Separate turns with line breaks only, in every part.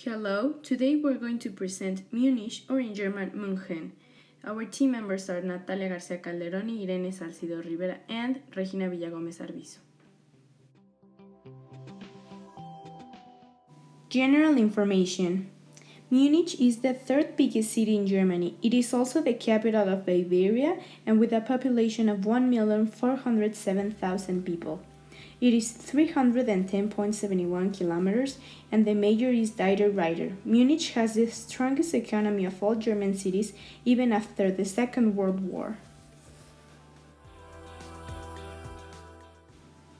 Hello, today we're going to present Münich, or in German, München. Our team members are Natalia García Calderón y Irene Salcido Rivera and Regina Villagómez Arbizu. General information. Munich is the third biggest city in Germany. It is also the capital of Bavaria and with a population of 1,407,000 people. It is 310.71 kilometers and the mayor is Dieter Reiter. Munich has the strongest economy of all German cities even after the Second World War.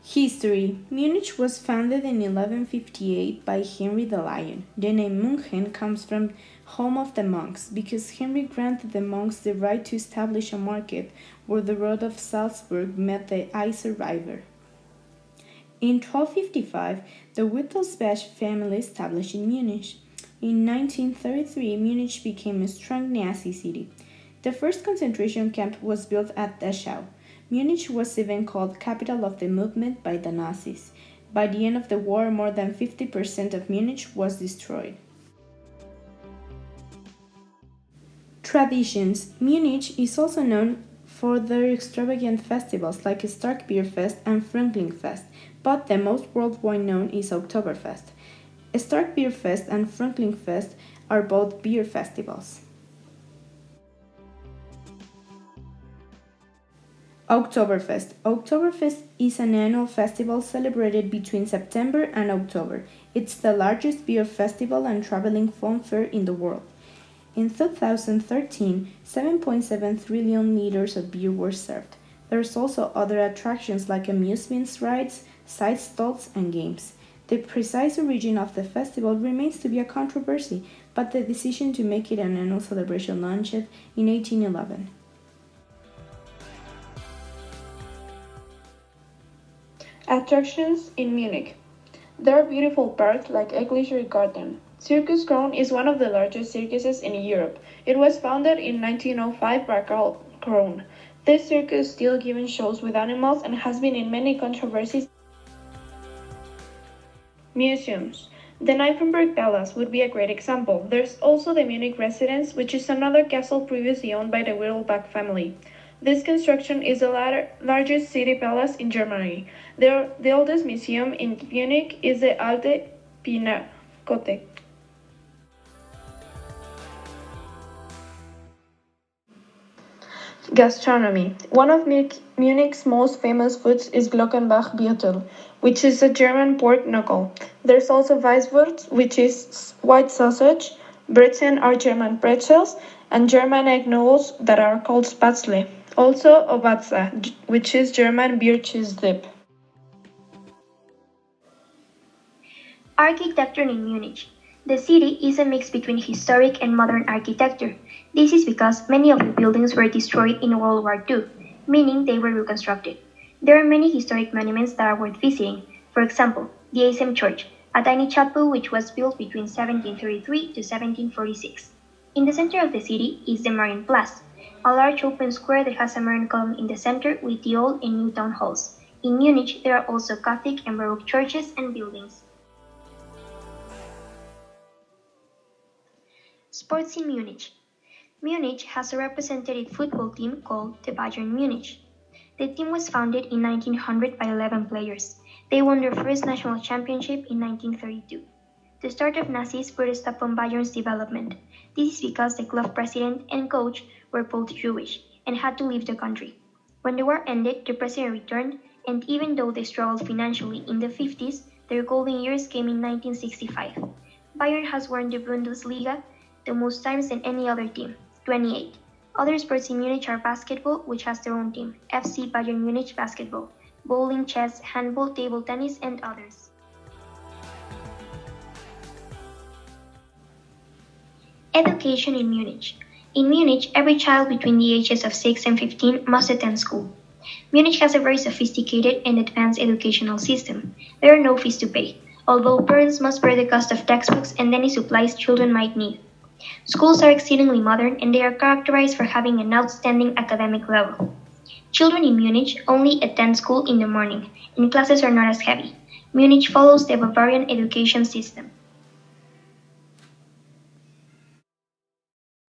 History. Munich was founded in 1158 by Henry the Lion. The name München comes from home of the monks because Henry granted the monks the right to establish a market where the road of Salzburg met the Isar River. In 1255, the Wittelsbach family established in Munich. In 1933, Munich became a strong Nazi city. The first concentration camp was built at Dachau. Munich was even called capital of the movement by the Nazis. By the end of the war, more than 50% of Munich was destroyed. Traditions. Munich is also known for their extravagant festivals like Stark Beer Fest and Fest, but the most worldwide known is Oktoberfest. Stark Beer Fest and Fest are both beer festivals. Oktoberfest. Oktoberfest is an annual festival celebrated between September and October. It's the largest beer festival and traveling fun fair in the world. In 2013, 7.7 trillion liters of beer were served. There's also other attractions like amusement rides, side stalls, and games. The precise origin of the festival remains to be a controversy, but the decision to make it an annual celebration launched in 1811.
Attractions in Munich. There are beautiful parks like Eglischer Garden. Circus Krone is one of the largest circuses in Europe. It was founded in 1905 by Karl Krone. This circus still gives shows with animals and has been in many controversies. Museums. The Nymphenburg Palace would be a great example. There's also the Munich Residence, which is another castle previously owned by the Wittelsbach family. This construction is the largest city palace in Germany. The oldest museum in Munich is the Alte Pinakothek. Gastronomy. One of Munich's most famous foods is Glockenbach Biertel, which is a German pork knuckle. There's also Weisswurst, which is white sausage, Brezen are German pretzels, and German egg noodles that are called Spätzle. Also Obatza, which is German beer cheese dip.
Architecture in Munich. The city is a mix between historic and modern architecture. This is because many of the buildings were destroyed in World War II, meaning they were reconstructed. There are many historic monuments that are worth visiting. For example, the ASM Church, a tiny chapel which was built between 1733 to 1746. In the center of the city is the Marienplatz, a large open square that has a Marian column in the center with the old and new town halls. In Munich, there are also Gothic and Baroque churches and buildings. Sports in Munich. Munich has a representative football team called the Bayern Munich. The team was founded in 1900 by 11 players. They won their first national championship in 1932. The start of Nazis put a stop on Bayern's development. This is because the club president and coach were both Jewish and had to leave the country. When the war ended, the president returned, and even though they struggled financially in the 50s, their golden years came in 1965. Bayern has won the Bundesliga the most times than any other team, 28. Other sports in Munich are basketball, which has their own team, FC Bayern Munich Basketball, bowling, chess, handball, table tennis, and others. Education in Munich. In Munich, every child between the ages of 6 and 15 must attend school. Munich has a very sophisticated and advanced educational system. There are no fees to pay, although parents must bear the cost of textbooks and any supplies children might need. Schools are exceedingly modern and they are characterized for having an outstanding academic level. Children in Munich only attend school in the morning, and classes are not as heavy. Munich follows the Bavarian education system.